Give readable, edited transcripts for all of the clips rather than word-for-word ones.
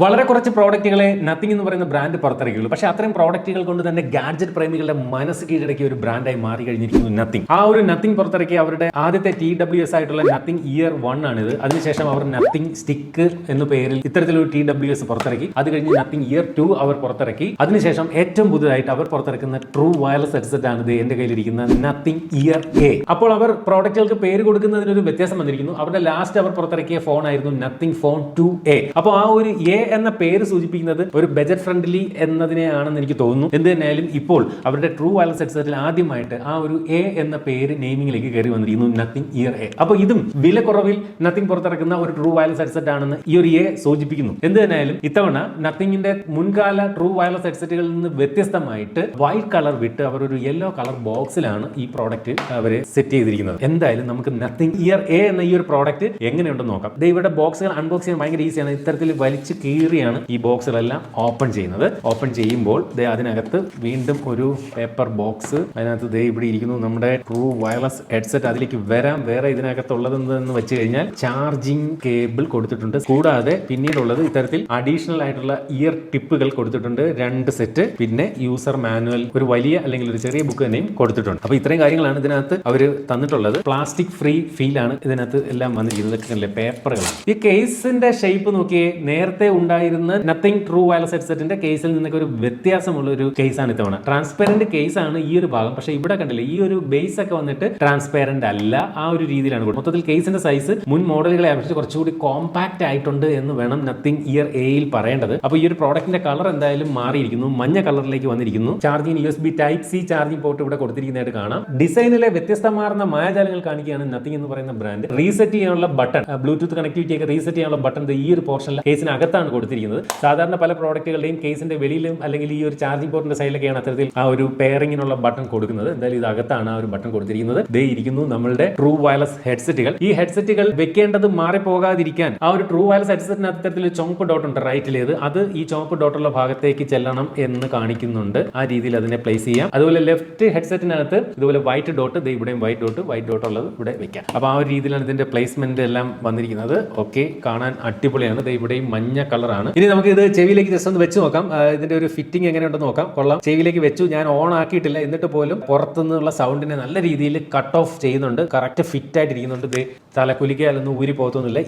വളരെ കുറച്ച് പ്രോഡക്റ്റുകളെ നത്തിങ് എന്ന് പറയുന്ന ബ്രാൻഡ് പുറത്തിറക്കിയുള്ളൂ. പക്ഷേ അത്രയും പ്രോഡക്റ്റുകൾ കൊണ്ട് തന്നെ ഗാഡ്ജറ്റ് പ്രേമികളുടെ മനസ്സ് കീഴടക്കിയ ഒരു ബ്രാൻഡായി മാറി കഴിഞ്ഞിരിക്കുന്നു നത്തിങ്. ആ ഒരു നത്തിങ് പുറത്തിറക്കിയ അവരുടെ ആദ്യത്തെ TWS ആയിട്ടുള്ള നത്തിങ് ഇയർ 1 ആണിത്. അതിനുശേഷം അവർ നത്തിങ് സ്റ്റിക്ക് എന്ന പേരിൽ ഇത്തരത്തിലൊരു TWS പുറത്തിറക്കി. അത് കഴിഞ്ഞ് നത്തിങ് ഇയർ 2 അവർ പുറത്തിറക്കി. അതിനുശേഷം ഏറ്റവും പുതുതായിട്ട് അവർ പുറത്തിറക്കുന്ന ട്രൂ വയർലെസ് ഹെഡ്സെറ്റ് ആണ് എന്റെ കയ്യിലിരിക്കുന്ന നത്തിങ് ഇയർ A. അപ്പോൾ അവർ പ്രോഡക്റ്റുകൾക്ക് പേര് കൊടുക്കുന്നതിനൊരു വ്യത്യാസം വന്നിരിക്കുന്നു. അവരുടെ ലാസ്റ്റ് അവർ പുറത്തിറക്കിയ ഫോൺ ആയിരുന്നു നത്തിങ് ഫോൺ 2A. അപ്പോൾ ആ ഒരു A എന്ന പേര് സൂചിപ്പിക്കുന്നത് ഒരു ബജറ്റ് ഫ്രണ്ട്ലി എന്നതിനെയാണെന്ന് എനിക്ക് തോന്നുന്നു. എന്ത് തന്നെയായാലും ഇപ്പോൾ അവരുടെ ട്രൂ വയർലെസ് ഹെഡ്സെറ്റിൽ ആദ്യമായിട്ട് ആ ഒരു A എന്ന പേര് നെയിമിംഗിലേക്ക് കയറി വന്നിരിക്കുന്നു, നത്തിങ് ഇയർ A. അപ്പോൾ ഇതും വില കുറവിൽ നത്തിങ് പുറത്തിറക്കുന്ന ഒരു ട്രൂ വയർലെസ് ഹെഡ്സെറ്റ് ആണെന്ന് ഈ ഒരു A സൂചിപ്പിക്കുന്നു. എന്ത് തന്നെയായാലും ഇത്തവണ നത്തിങ്ങിന്റെ മുൻകാല ട്രൂ വയർലെസ് ഹെഡ്സെറ്റുകളിൽ നിന്ന് വ്യത്യസ്തമായിട്ട് വൈറ്റ് കളർ വിട്ട് അവർ ഒരു യെല്ലോ കളർ ബോക്സിലാണ് ഈ പ്രോഡക്റ്റ് അവരെ സെറ്റ് ചെയ്തിരിക്കുന്നത്. എന്തായാലും നമുക്ക് നത്തിങ് ഇയർ A എന്ന ഈ ഒരു പ്രോഡക്റ്റ് എങ്ങനെയുണ്ടെന്ന് നോക്കാം. ഇവിടെ ബോക്സുകൾ അൺബോക്സ് ചെയ്യാൻ ഭയങ്കര ഈസിയാണ്. ഇത്തരത്തിൽ വലിച്ച് കീറിയാണ് ഈ ബോക്സുകളെല്ലാം ഓപ്പൺ ചെയ്യുന്നത്. ഓപ്പൺ ചെയ്യുമ്പോൾ അതിനകത്ത് വീണ്ടും ഒരു പേപ്പർ ബോക്സ്, അതിനകത്ത് ഇവിടെ ഇരിക്കുന്നു നമ്മുടെ ട്രൂ വയർലെസ് ഹെഡ്സെറ്റ്. അതിലേക്ക് വരാം. വേറെ ഇതിനകത്തുള്ളതെന്ന് വെച്ച് കഴിഞ്ഞാൽ ചാർജിങ് കേബിൾ കൊടുത്തിട്ടുണ്ട്. കൂടാതെ പിന്നീടുള്ളത് ഇത്തരത്തിൽ അഡീഷണൽ ആയിട്ടുള്ള ഇയർ ടിപ്പുകൾ കൊടുത്തിട്ടുണ്ട്, 2 സെറ്റ്. പിന്നെ യൂസർ മാനുവൽ, ഒരു വലിയ അല്ലെങ്കിൽ ഒരു ചെറിയ ബുക്ക് തന്നെയും കൊടുത്തിട്ടുണ്ട്. അപ്പൊ ഇത്രയും കാര്യങ്ങളാണ് ഇതിനകത്ത് അവർ തന്നിട്ടുള്ളത്. പ്ലാസ്റ്റിക് ഫ്രീ ഫീലാണ് ഇതിനകത്ത് എല്ലാം വന്നിരിക്കുന്നത്. പേപ്പറുകളാണ്. ഈ കേസിന്റെ ഷേപ്പ് നോക്കിയേ, നേരത്തെ ഉണ്ടായിരുന്ന നത്തിങ് ട്രൂ വയർലെസ് ഹെഡ്സെറ്റിന്റെ കേസിൽ നിന്നൊക്കെ ഒരു വ്യത്യാസമുള്ള ഒരു കേസാണ് ഇത്തവണ. ട്രാൻസ്പെറന്റ് കേസാണ് ഈ ഒരു ഭാഗം. പക്ഷേ ഇവിടെ കണ്ടില്ല, ഈ ഒരു ബേസ് ഒക്കെ വന്നിട്ട് ട്രാൻസ്പെറന്റ് അല്ല, ആ ഒരു രീതിയിലാണ്. മൊത്തത്തിൽ കേസിന്റെ സൈസ് മുൻ മോഡലുകളെ അപേക്ഷിച്ച് കുറച്ചുകൂടി കോമ്പാക്ട് ആയിട്ടുണ്ട് എന്ന് വേണം നത്തിങ് ഇയർ എയിൽ പറയേണ്ടത്. അപ്പോൾ ഈ ഒരു പ്രോഡക്റ്റിന്റെ കളർ എന്തായാലും മാറിയിരിക്കുന്നു, മഞ്ഞ കളറിലേക്ക് വന്നിരിക്കുന്നു. Charging USB Type-C charging port ഇവിടെ കൊടുത്തിരിക്കുന്നതായിട്ട് കാണാം. ഡിസൈനിലെ വ്യത്യസ്തമാർന്ന മായാജാലങ്ങൾ കാണിക്കുകയാണ് നത്തിങ് എന്ന് പറയുന്ന ബ്രാൻഡ്. റീസെറ്റ് ചെയ്യാനുള്ള ബട്ടൺ, ബ്ലൂടൂത്ത് കണക്ടിവിറ്റി ഒക്കെ റീസെറ്റ് ചെയ്യാനുള്ള ബട്ടൺ ഈ ഒരു പോർഷനിൽ കേസിനകത്താണ് കൊടുത്തിരിക്കുന്നത്. സാധാരണ പല പ്രോഡക്റ്റുകളുടെയും കേസിന്റെ വെളിയിലും അല്ലെങ്കിൽ ഈ ഒരു ചാർജിംഗ് പോർട്ടിന്റെ സൈഡിലൊക്കെയാണ് അത്തരത്തിൽ ആ ഒരു പെയറിങ്ങിനുള്ള ബട്ടൺ കൊടുക്കുന്നത്. എന്തായാലും ഇത് അകത്താണ് ആ ഒരു ബട്ടൺ കൊടുത്തിരിക്കുന്നത്. ദേ ഇരിക്കുന്നു നമ്മളുടെ ട്രൂ വയർലെസ് ഹെഡ്സെറ്റുകൾ. ഈ ഹെഡ്സെറ്റുകൾ വെക്കേണ്ടത് മാറിപ്പോകാതിരിക്കാൻ ആ ഒരു ട്രൂ വയർലെസ് ഹെഡ്സെറ്റിനകത്ത് ഇത്തരത്തിൽ ചുവപ്പ് ഡോട്ട് ഉണ്ട് റൈറ്റിലേത്. അത് ഈ ചുവപ്പ് ഡോട്ടുള്ള ഭാഗത്തേക്ക് ചെല്ലണം എന്ന് കാണിക്കുന്നുണ്ട്. ആ രീതിയിൽ അതിനെ പ്ലേസ് ചെയ്യാം. അതുപോലെ ലെഫ്റ്റ് ഹെഡ്സെറ്റിനകത്ത് ഇതുപോലെ വൈറ്റ് ഡോട്ട്, ഇവിടെയും വൈറ്റ് ഡോട്ട് ഉള്ളത് ഇവിടെ വെക്കാം. അപ്പോൾ ആ ഒരു രീതിയിലാണ് ഇതിന്റെ പ്ലേസ്മെന്റ് എല്ലാം വന്നിരിക്കുന്നത്. ഓക്കെ, കാണാൻ അടിപൊളിയാണ്. ഇവിടെയും മഞ്ഞ കളറാണ്. ഇനി നമുക്ക് ഇത് ചെവിയിലേക്ക് ജസ്റ്റ് ഒന്ന് വെച്ച് നോക്കാം. ഇതിന്റെ ഒരു ഫിറ്റിംഗ് എങ്ങനെയുണ്ടെന്ന് നോക്കാം. കൊള്ളാം. ചെവിയിലേക്ക് വെച്ചു, ഞാൻ ഓൺ ആക്കിയിട്ടില്ല. എന്നിട്ട് പോലും പുറത്തുനിന്നുള്ള സൗണ്ടിനെ നല്ല രീതിയിൽ കട്ട് ഓഫ് ചെയ്യുന്നുണ്ട്. കറക്റ്റ് ഫിറ്റ് ആയിട്ടിരിക്കുന്നുണ്ട്. തല കുലിക്കാലൊന്നും ഊരി പോകത്തൊന്നുമില്ല.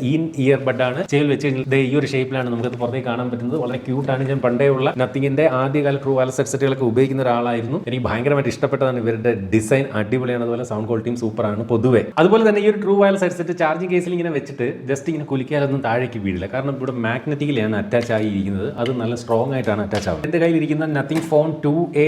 ഇയർ ബഡാണ്. ചെവിയിൽ വെച്ച് കഴിഞ്ഞാൽ ഈ ഒരു ഷേപ്പിലാണ് നമുക്കത് പുറത്തേക്ക് കാണാൻ പറ്റുന്നത്. വളരെ ക്യൂട്ടാണ്. ഞാൻ പണ്ടേ ഉള്ള നത്തിങ്ങിന്റെ ആദ്യകാല ട്രൂ വയർലെസ് ഹെഡ്സെറ്റുകളൊക്കെ ഉപയോഗിക്കുന്ന ഒരാളായിരുന്നു. എനിക്ക് ഭയങ്കരമായിട്ട് ഇഷ്ടപ്പെട്ടതാണ് ഇവരുടെ ഡിസൈൻ. അടിപൊളിയാണ്. അതുപോലെ സൗണ്ട് ക്വാളിറ്റിയും സൂപ്പറാണ് പൊതുവെ. അതുപോലെ തന്നെ ഈ ഒരു ട്രൂ വയർലെസ് ഹെഡ്സെറ്റ് ചാർജിംഗ് കേസിൽ ഇങ്ങനെ വെച്ചിട്ട് ജസ്റ്റ് ഇങ്ങനെ കുലിക്കാലൊന്നും താഴേക്ക് വീഴില്ല. കാരണം ഇവിടെ മാഗ്നറ്റിക്കലിയാണ് അറ്റാച്ച് ആയിരിക്കുന്നത്. അത് നല്ല സ്ട്രോങ് ആയിട്ടാണ് അറ്റാച്ച് ആവുന്നത്. എന്റെ കയ്യിലിരിക്കുന്ന നത്തിങ് ഫോൺ 2A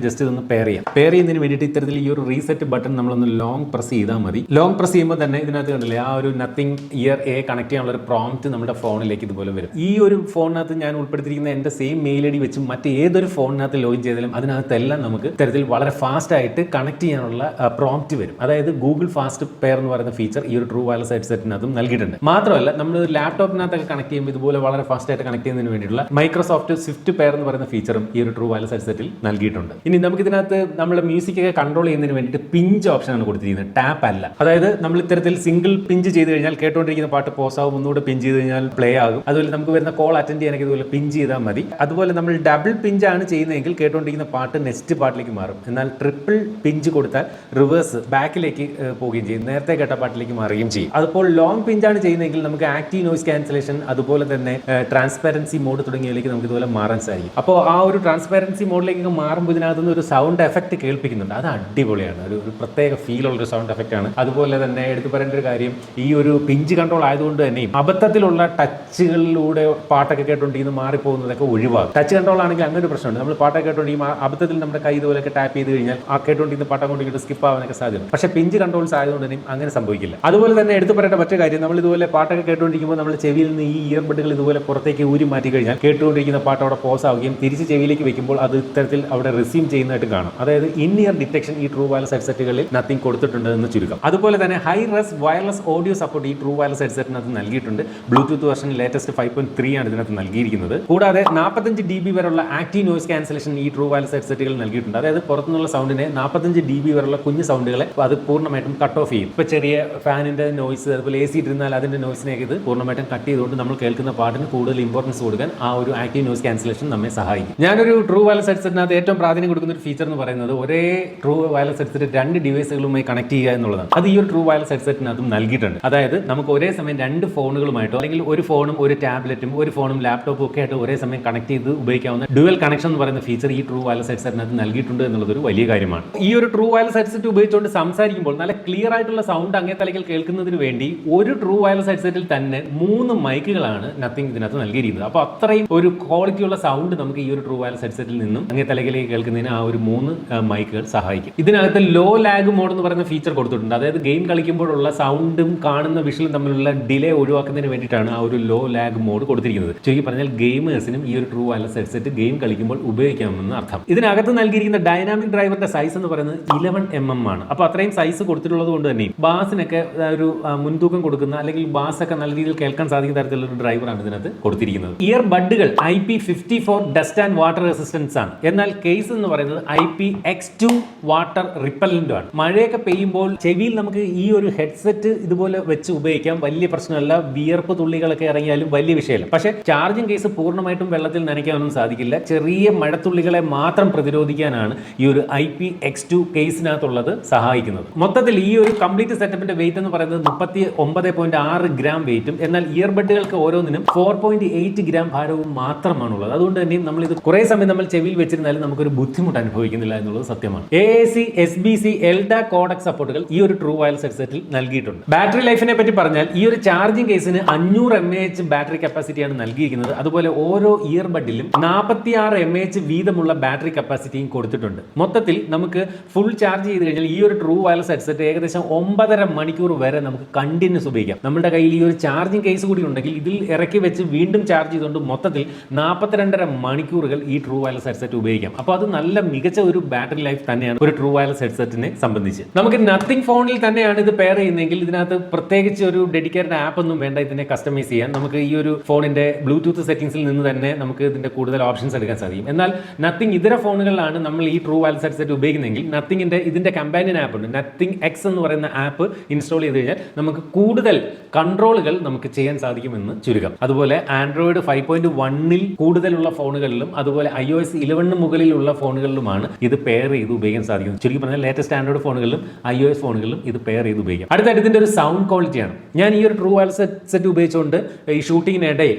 ജസ്റ്റ് ഇതൊന്ന് പെയർ ചെയ്യാം. പെയർ ചെയ്യുന്നതിന് വേണ്ടിയിട്ട് ഇത്തരത്തിൽ ഈ ഒരു റീസെറ്റ് ബട്ടൺ നമ്മളൊന്ന് ലോങ് പ്രസ് ചെയ്താൽ മതി. ലോങ് പ്രസ് ചെയ്യുമ്പോൾ തന്നെ ഇതിനകത്ത് കണ്ടില്ലേ, ആ ഒരു നത്തിങ് ഇയർ A കണക്ട് ചെയ്യാനുള്ള ഒരു പ്രോംപ്റ്റ് നമ്മുടെ ഫോണിലേക്ക് ഇതുപോലെ വരും. ഈ ഒരു ഫോണിനകത്ത് ഞാൻ ഉൾപ്പെടുത്തിയിരിക്കുന്ന എന്റെ സെയിം മെയിൽ ID വെച്ച് മറ്റേതൊരു ഫോണിനകത്ത് ലോഗിൻ ചെയ്താലും അതിനകത്തെല്ലാം നമുക്ക് ഇത്തരത്തിൽ വളരെ ഫാസ്റ്റ് ആയിട്ട് കണക്ട് ചെയ്യാനുള്ള പ്രോംപ്റ്റ് വരും. അതായത് ഗൂഗിൾ ഫാസ്റ്റ് പെയർ എന്ന് പറയുന്ന ഫീച്ചർ ഈ ഒരു ട്രൂ വയർലെസ് ഹെഡ്സെറ്റിനകത്തും നൽകിയിട്ടുണ്ട്. മാത്രമല്ല നമ്മൾ ലാപ്ടോപ്പിനകത്തൊക്കെ കണക്ട് ചെയ്യുമ്പോൾ ഇതുപോലെ വളരെ ഫാസ്റ്റ് ആയിട്ട് കണക്ട് ചെയ്യുന്നതിന് വേണ്ടിയിട്ടുള്ള മൈക്രോസോഫ്റ്റ് സ്വിഫ്റ്റ് പെയർ എന്ന് പറയുന്ന ഫീച്ചറും ഈ ഒരു ട്രൂ വയർലെസ് ഹെഡ്സെറ്റിൽ നൽകിയിട്ടുണ്ട്. ഇനി നമുക്ക് ഇതിനകത്ത് നമ്മുടെ മ്യൂസിക് ഒക്കെ കൺട്രോൾ ചെയ്യുന്നതിന് വേണ്ടിയിട്ട് പിഞ്ച് ഓപ്ഷൻ ആണ് കൊടുത്തിരിക്കുന്നത്, ടാപ്പ് അല്ല. അതായത് നമ്മൾ ഇത്തരത്തിൽ സിംഗിൾ പിഞ്ച് ചെയ്ത് കഴിഞ്ഞാൽ കേട്ടുകൊണ്ടിരിക്കുന്ന പാട്ട് പോസ് ആവും, ഒന്നുകൂടെ പിഞ്ച് ചെയ്ത് കഴിഞ്ഞാൽ പ്ലേ ആകും. അതുപോലെ നമുക്ക് വരുന്ന കോൾ അറ്റൻഡ് ചെയ്യാനൊക്കെ ഇതുപോലെ പിഞ്ച് ചെയ്താൽ മതി. അതുപോലെ നമ്മൾ ഡബിൾ പിഞ്ച് ആണ് ചെയ്യുന്നതെങ്കിൽ കേട്ടുകൊണ്ടിരിക്കുന്ന പാട്ട് നെക്സ്റ്റ് പാട്ടിലേക്ക് മാറും. എന്നാൽ ട്രിപ്പിൾ പിഞ്ച് കൊടുത്താൽ റിവേഴ്സ് ബാക്കിലേക്ക് പോവുകയും ചെയ്യും, നേരത്തെ കേട്ട പാട്ടിലേക്ക് മാറുകയും ചെയ്യും. അതുപോലെ ലോങ് പിഞ്ചാണ് ചെയ്യുന്നതെങ്കിൽ നമുക്ക് ആക്റ്റീവ് നോയ്സ് ക്യാൻസലേഷൻ, അതുപോലെ തന്നെ ട്രാൻസ്പെറൻസി മോഡ് തുടങ്ങിയതിലേക്ക് നമുക്ക് ഇതുപോലെ മാറാൻ സാധിക്കും. അപ്പോൾ ആ ഒരു ട്രാൻസ്പെറൻസി മോഡിലേക്ക് മാറുമ്പോൾ ഇതിനകത്തുനിന്ന് ഒരു സൗണ്ട് എഫക്റ്റ് കേൾപ്പിക്കുന്നുണ്ട്. അത് അടിപൊളിയാണ്. ഒരു പ്രത്യേക ഫീൽ ഉള്ള ഒരു സൗണ്ട് എഫക്റ്റ് ആണ്. അതുപോലെ തന്നെ എടുത്തു പറയേണ്ട ഒരു കാര്യം, ഈ ഒരു പിഞ്ച് കൺട്രോൾ ആയതുകൊണ്ട് തന്നെയും അബദ്ധത്തിലുള്ള ടച്ചുകളിലൂടെ പാട്ടൊക്കെ കേട്ടുകൊണ്ടിരിക്കുന്നത് മാറിപ്പോകുന്നതൊക്കെ ഒഴിവാകും. ടച്ച് കൺട്രോൾ ആണെങ്കിൽ അങ്ങനെ ഒരു പ്രശ്നമുണ്ട്. നമ്മൾ പാട്ടൊക്കെ കേട്ടുകൊണ്ടിരിക്കും, അബദ്ധത്തിൽ നമ്മുടെ കൈ ഇതുപോലെയൊക്കെ ടാപ്പ് ചെയ്ത് കഴിഞ്ഞാൽ ആ കേട്ടുകൊണ്ടിരുന്ന പാട്ടം കൊണ്ടിട്ട് സ്കിപ്പ് ആവാനൊക്കെ സാധ്യത. പക്ഷേ പിഞ്ച് കൺട്രോൾസ് ആയതുകൊണ്ട് തന്നെയും അങ്ങനെ സംഭവിക്കില്ല. അതുപോലെ തന്നെ എടുത്തു പറയേണ്ട മറ്റൊരു കാര്യം, നമ്മൾ ഇതുപോലെ പാട്ടൊക്കെ കേട്ടുകൊണ്ടിരിക്കുമ്പോൾ നമ്മൾ ചെവിയിൽ നിന്ന് ഈ ഇയർബഡുകൾ ഇതുപോലെ പുറത്തേക്ക് ഊരി മാറ്റി കഴിഞ്ഞാൽ കേട്ടുകൊണ്ടിരിക്കുന്ന പാട്ട് അവിടെ പോസ് ആവുകയും തിരിച്ച് ചെവിയിലേക്ക് വെക്കുമ്പോൾ അത് ഇത്തരത്തിൽ അവിടെ റിസീവ് ചെയ്യുന്നതായിട്ട് കാണാം. അതായത് ഇൻ ഇയർ ഡിറ്റക്ഷൻ ഈ ട്രൂ വയർലെസ് ഹെഡ്സെറ്റുകളിൽ നത്തിങ് കൊടുത്തിട്ടുണ്ട് എന്ന് ചുരുക്കം. അതുപോലെ തന്നെ ഹൈ റെസ് വയർലെസ് ഓഡിയോ സപ്പോർട്ട് ഈ ട്രൂ വയർലെസ് ഹെഡ്സെറ്റിനകത്ത് നൽകിയിട്ടുണ്ട്. ബ്ലൂടൂത്ത് വെർഷൻ ലേറ്റസ്റ്റ് 5.3 ആണ് ഇതിനകത്ത് നൽകിയിരിക്കുന്നത്. കൂടാതെ 45 dB വരെയുള്ള ആക്റ്റീവ് നോയ്സ് ക്യാൻസലേഷൻ ഈ ട്രൂ വയർലെസ് ഹെഡ്സെറ്റുകൾ നൽകിയിട്ടുണ്ട്. അതായത് പുറത്തുനിന്നുള്ള സൗണ്ടിനെ 45 dB വരെയുള്ള കുഞ്ഞു സൗണ്ടുകളെ അത് പൂർണ്ണമായിട്ടും കട്ട് ഓഫ് ചെയ്യും. ഇപ്പോൾ ചെറിയ ഫാനിന്റെ നോയ്സ്, അതുപോലെ AC ഇട്ടിരുന്നാൽ അതിന്റെ നോയ്സിനെയൊക്കെ ഇത് പൂർണ്ണമായിട്ടും കട്ട് ചെയ്തുകൊണ്ട് നമ്മൾ കേൾക്കുന്ന പാട്ടിന് കൂടുതൽ കൂടുതൽ ഇമ്പോർട്ടൻസ് കൊടുക്കാൻ ആ ഒരു ആക്റ്റീവ് നോയ്സ് ക്യാൻസലേഷൻ നമ്മെ സഹായിക്കും. ഞാനൊരു ട്രൂ വയർലെസ് ഹെഡ്സെറ്റിനകത്ത് ഏറ്റവും പ്രാധാന്യം കൊടുക്കുന്ന ഒരു ഫീച്ചർ എന്ന് പറയുന്നത് ഒരേ ട്രൂ വയർലെസ് ഹെഡ്സെറ്റ് 2 ഡിവൈസുകളുമായി കണക്ട് ചെയ്യുക എന്നുള്ളതാണ്. അത് ഈ ഒരു ട്രൂ വയർലെസ് ഹെഡ്സെറ്റിനകത്തും നൽകിയിട്ടുണ്ട്. അതായത് നമുക്ക് ഒരേ സമയം 2 ഫോണുകളുമായിട്ടോ അല്ലെങ്കിൽ ഒരു ഫോണും ഒരു ടാബ്ലറ്റും ഒരു ഫോണും ലാപ്ടോപ്പും ഒക്കെ ആയിട്ട് ഒരേ സമയം കണക്ട് ചെയ്ത് ഉപയോഗിക്കാവുന്ന ഡ്യുവൽ കണക്ഷൻ എന്ന് പറയുന്ന ഫീച്ചർ ഈ ട്രൂ വയർലെസ് ഹെഡ്സെറ്റിനകത്ത് നൽകിയിട്ടുണ്ട് എന്നുള്ളത് ഒരു വലിയ കാര്യമാണ്. ഈ ഒരു ട്രൂ വയർലെസ് ഹെഡ്സെറ്റ് ഉപയോഗിച്ചുകൊണ്ട് സംസാരിക്കുമ്പോൾ നല്ല ക്ലിയർ ആയിട്ടുള്ള സൗണ്ട് അങ്ങേ തലയ്ക്കൽ കേൾക്കുന്നതിന് വേണ്ടി ഒരു ട്രൂ വയർലെസ് ഹെഡ്സെറ്റിൽ തന്നെ 3 മൈക്കുകളാണ് നത്തിങ് ഇതിനകത്ത് നൽകിയിരിക്കുന്നത്. അപ്പോൾ അത്രയും ഒരു ക്വാളിറ്റിയുള്ള സൗണ്ട് നമുക്ക് ഈ ഒരു ട്രൂ വയർലെസ് ഹെഡ്സെറ്റിൽ നിന്നും അങ്ങേ തലയ്ക്കലേക്ക് കേൾക്കുന്നതിന് ആ ഒരു 3 മൈക്കുകൾ സഹായിക്കും. ഇതിനകത്ത് ലോ ലാഗ് മോഡ് എന്ന് പറയുന്ന ഫീച്ചർ കൊടുത്തിട്ടുണ്ട്. അതായത് ഗെയിം കളിക്കുമ്പോഴുള്ള സൗണ്ടും കാണുന്ന വിഷ്വലും തമ്മിലുള്ള ഡിലേ ഒഴിവാക്കുന്നതിന് വേണ്ടിയിട്ടാണ് ആ ഒരു ലോ ലാഗ് മോഡ് കൊടുത്തിരിക്കുന്നത്. ചുരുക്കി പറഞ്ഞാൽ ഗെയിമേഴ്സിനും ഈ ഒരു ട്രൂ വയർലെസ് ഹെഡ്സെറ്റ് ഗെയിം കളിക്കുമ്പോൾ ഉപയോഗിക്കാമെന്ന് അർത്ഥം. ഇതിനകത്ത് നൽകിയിരിക്കുന്ന ഡൈനാമിക് ഡ്രൈവറിന്റെ സൈസ് എന്ന് പറയുന്നത് 11mm ആണ്. അപ്പോൾ അത്രയും സൈസ് കൊടുത്തിട്ടുള്ളത് കൊണ്ട് തന്നെ ബാസിനൊക്കെ ഒരു മുൻതൂക്കം കൊടുക്കുന്ന അല്ലെങ്കിൽ ബാസ് ഒക്കെ നല്ല രീതിയിൽ കേൾക്കാൻ സാധിക്കുന്ന തരത്തിലുള്ള ഒരു ഡ്രൈവറാണ് ഇതിനകത്ത് കൊടുത്തിരിക്കുന്നത്. ഇയർ ബഡുകൾ IP54 dust and water resistance ആണ്. എന്നാൽ കേസ് എന്ന് പറയുന്നത് IPX2 വാട്ടർ റിപ്പല്ലന്റും ആണ്. മഴയൊക്കെ പെയ്യുമ്പോൾ ചെവിയിൽ നമുക്ക് ഈ ഒരു ഹെഡ്സെറ്റ് ഇതുപോലെ വെച്ച് ഉപയോഗിക്കാം, വലിയ പ്രശ്നമല്ല. വിയർപ്പ് തുള്ളികളൊക്കെ ഇറങ്ങിയാലും വലിയ വിഷയമല്ല. പക്ഷേ ചാർജിങ് കേസ് പൂർണ്ണമായിട്ടും വെള്ളത്തിൽ നനയ്ക്കാനൊന്നും സാധിക്കില്ല. ചെറിയ മഴത്തുള്ളികളെ മാത്രം പ്രതിരോധിക്കാനാണ് ഈ ഒരു IPX2 കേസിനകത്തുള്ളത് സഹായിക്കുന്നത്. മൊത്തത്തിൽ ഈ ഒരു കംപ്ലീറ്റ് സെറ്റപ്പിന്റെ വെയിറ്റ് എന്ന് പറയുന്നത് 39.6 ഗ്രാം വെയിറ്റും എന്നാൽ ഇയർബഡുകൾക്ക് ഓരോന്നിനും 4.8 ഗ്രാം ഭാരവും മാത്രമാണുള്ളത്. അതുകൊണ്ട് തന്നെ നമ്മൾ ഇത് കുറേ സമയം നമ്മൾ ചെവിയിൽ വെച്ചിരുന്നാലും നമുക്കൊരു ബുദ്ധിമുട്ട് അനുഭവിക്കുന്നില്ല എന്നുള്ളത് സത്യമാണ്. AAC SBC LDAC കോഡക് സപ്പോർട്ടുകൾ ഈ ഒരു ട്രൂ വയർലെസ് ഹെഡ്സെറ്റിൽ നൽകിയിട്ടുണ്ട്. ബാറ്ററി ലൈഫിനെ പറ്റി പറഞ്ഞാൽ ഈ ഒരു ചാർജിംഗ് കേസിന് 500 mAh ബാറ്ററി കപ്പാസിറ്റിയാണ് നൽകിയിരിക്കുന്നത്. അതുപോലെ ഓരോ ഇയർബഡിലും 46 mAh വീതമുള്ള ബാറ്ററി കപ്പാസിറ്റിയും കൊടുത്തിട്ടുണ്ട്. മൊത്തത്തിൽ നമുക്ക് ഫുൾ ചാർജ് ചെയ്ത് കഴിഞ്ഞാൽ ഈ ഒരു ട്രൂ വയർലെസ് ഹെഡ്സെറ്റ് ഏകദേശം 9.5 മണിക്കൂർ വരെ നമുക്ക് കണ്ടിന്യൂസ് ഉപയോഗിക്കാം. നമ്മുടെ കയ്യിൽ ഈ ഒരു ചാർജിംഗ് കേസ് കൂടി ഉണ്ടെങ്കിൽ ഇതിൽ ഇറക്കി വെച്ച് വീണ്ടും ചാർജ് ചെയ്തുകൊണ്ട് മൊത്തത്തിൽ 42.5 മണിക്കൂറുകൾ ഈ ട്രൂ വയർലെസ് ഹെഡ്സെറ്റ് ഉപയോഗിക്കാം. അപ്പോൾ അത് നല്ല മികച്ച ഒരു ബാറ്ററി ലൈഫ് തന്നെയാണ് ഒരു ട്രൂ വയർലെസ് ഹെഡ്സെറ്റിനെ സംബന്ധിച്ച്. നമുക്ക് നത്തിങ് ഫോണിൽ തന്നെയാണ് ഇത് പെയർ ചെയ്യുന്നതെങ്കിൽ ഇതിനകത്ത് പ്രത്യേകിച്ച് ഒരു ഡെഡിക്കേറ്റഡ് ആപ്പ് ഒന്നും വേണ്ട ഇതിനെ കസ്റ്റമൈസ് ചെയ്യാൻ. നമുക്ക് ഈ ഒരു ഫോണിന്റെ ബ്ലൂടൂത്ത് സെറ്റിംഗ്സിൽ നിന്ന് തന്നെ നമുക്ക് ഇതിന്റെ കൂടുതൽ ഓപ്ഷൻസ് എടുക്കാൻ സാധിക്കും. എന്നാൽ നത്തിങ് ഇതര ഫോണുകളിലാണ് നമ്മൾ ഈ ട്രൂ വയർലെസ് ഹെഡ്സെറ്റ് ഉപയോഗിക്കുന്നതെങ്കിൽ നത്തിങ്ങിന്റെ ഇതിന്റെ കമ്പാനിയൻ ആപ്പ് ഉണ്ട്, നത്തിങ് എക്സ് എന്ന് പറയുന്ന ആപ്പ് ഇൻസ്റ്റാൾ ചെയ്ത് കഴിഞ്ഞാൽ നമുക്ക് കൂടുതൽ കൺട്രോളുകൾ നമുക്ക് ചെയ്യാൻ സാധിക്കുമെന്ന് ചുരുക്കം. അതുപോലെ ആൻഡ്രോയിഡ് 5.1 കൂടുതലുള്ള ഫോണുകളിലും അതുപോലെ iOS 11 മുകളിലുള്ള ഫോണുകളിലുമാണ് ഇത് പെയർ ചെയ്ത് ഉപയോഗിക്കാൻ സാധിക്കുന്നത്. ചുരുക്കി പറഞ്ഞാൽ ലേറ്റസ്റ്റ് ആൻഡ്രോയിഡ് ഫോണുകളിലും iOS ഫോണുകളിലും ഇത് പെയർ ചെയ്ത് ഉപയോഗിക്കാം. അടുത്തായിട്ട് ഇതിന്റെ ഒരു സൗണ്ട് ക്വാളിറ്റിയാണ്. ഞാൻ ഈ ഒരു ട്രൂ വയർലെസ് ഹെഡ്സെറ്റ് ഉപയോഗിച്ചുകൊണ്ട് ഈ ഷൂട്ടിങ്ങിനിടയിൽ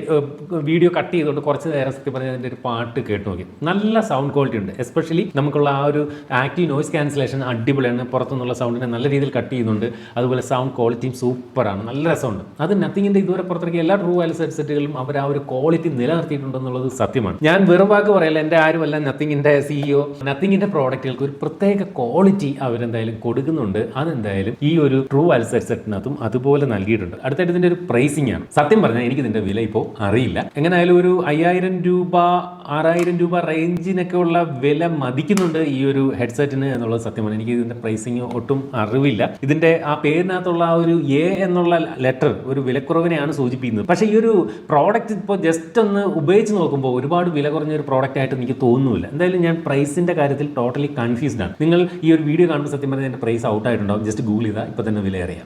വീഡിയോ കട്ട് ചെയ്തുകൊണ്ട് കുറച്ച് നേരം സത്യം പറഞ്ഞാൽ അതിന്റെ ഒരു പാട്ട് കേട്ട് നോക്കി. നല്ല സൗണ്ട് ക്വാളിറ്റി ഉണ്ട്. എസ്പെഷ്യലി നമുക്കുള്ള ആ ഒരു ആക്റ്റീവ് നോയ്സ് ക്യാൻസലേഷൻ അടിപൊളിയാണ്. പുറത്തുനിന്നുള്ള സൗണ്ടിനെ നല്ല രീതിയിൽ കട്ട് ചെയ്യുന്നുണ്ട്. അതുപോലെ സൗണ്ട് ക്വാളിറ്റിയും സൂപ്പറാണ്, നല്ല രസമുണ്ട്. അത് നത്തിങ്ങിന്റെ ഇതുവരെ പുറത്തിറക്കിയ എല്ലാ ട്രൂ വയർലെസ് ഹെഡ്സെറ്റുകളും അവർ ആ ഒരു ക്വാളിറ്റി നിലനിർത്തിയിട്ടുണ്ടെന്നുള്ളത് സത്യമാണ്. ഞാൻ വെറും വാക്ക് പറയല്ല, എൻ്റെ ആരുമല്ല നത്തിങ്ങിന്റെ CEO. നത്തിങ്ങിന്റെ പ്രോഡക്റ്റുകൾക്ക് ഒരു പ്രത്യേക ക്വാളിറ്റി അവരെന്തായാലും കൊടുക്കുന്നുണ്ട്. അതെന്തായാലും ഈ ഒരു ട്രൂ വയർലെസ് ഹെഡ്സെറ്റിനകത്തും അതുപോലെ നൽകിയിട്ടുണ്ട്. അടുത്തായിട്ട് ഇതിന്റെ ഒരു പ്രൈസിംഗ് ആണ്. സത്യം പറഞ്ഞാൽ എനിക്ക് ഇതിന്റെ വില ഇപ്പോൾ അറിയില്ല. എങ്ങനെയായാലും ഒരു 5000 രൂപ 6000 രൂപ റേഞ്ചിനൊക്കെ ഉള്ള വില മതിക്കുന്നുണ്ട് ഈ ഒരു ഹെഡ്സെറ്റിന് എന്നുള്ളത് സത്യമാണ്. എനിക്ക് ഇതിന്റെ പ്രൈസിംഗ് ഒട്ടും അറിവില്ല. ഇതിന്റെ ആ പേരിനകത്തുള്ള ആ ഒരു A എന്നുള്ള ലെറ്റർ ഒരു വിലക്കുറവിനെയാണ് സൂചിപ്പിക്കുന്നത്. പക്ഷേ ഈ ഒരു പ്രോഡക്റ്റ് ഇപ്പോൾ ജസ്റ്റ് ഒന്ന് ഉപയോഗിച്ച് നോക്കുമ്പോൾ ഒരുപാട് വില കുറഞ്ഞ ഒരു പ്രോഡക്റ്റ് ആയിട്ട് എനിക്ക് തോന്നുന്നില്ല. എന്തായാലും ഞാൻ പ്രൈസിന്റെ കാര്യത്തിൽ ടോട്ടലി കൺഫ്യൂസ്ഡ് ആണ്. നിങ്ങൾ ഈ ഒരു വീഡിയോ കാണുമ്പോൾ സത്യം പറഞ്ഞാൽ എൻ്റെ പ്രൈസ് ഔട്ട് ആയിട്ടുണ്ടാവും. ജസ്റ്റ് ഗൂഗിൾ ചെയ്താൽ ഇപ്പോൾ തന്നെ വില അറിയാം.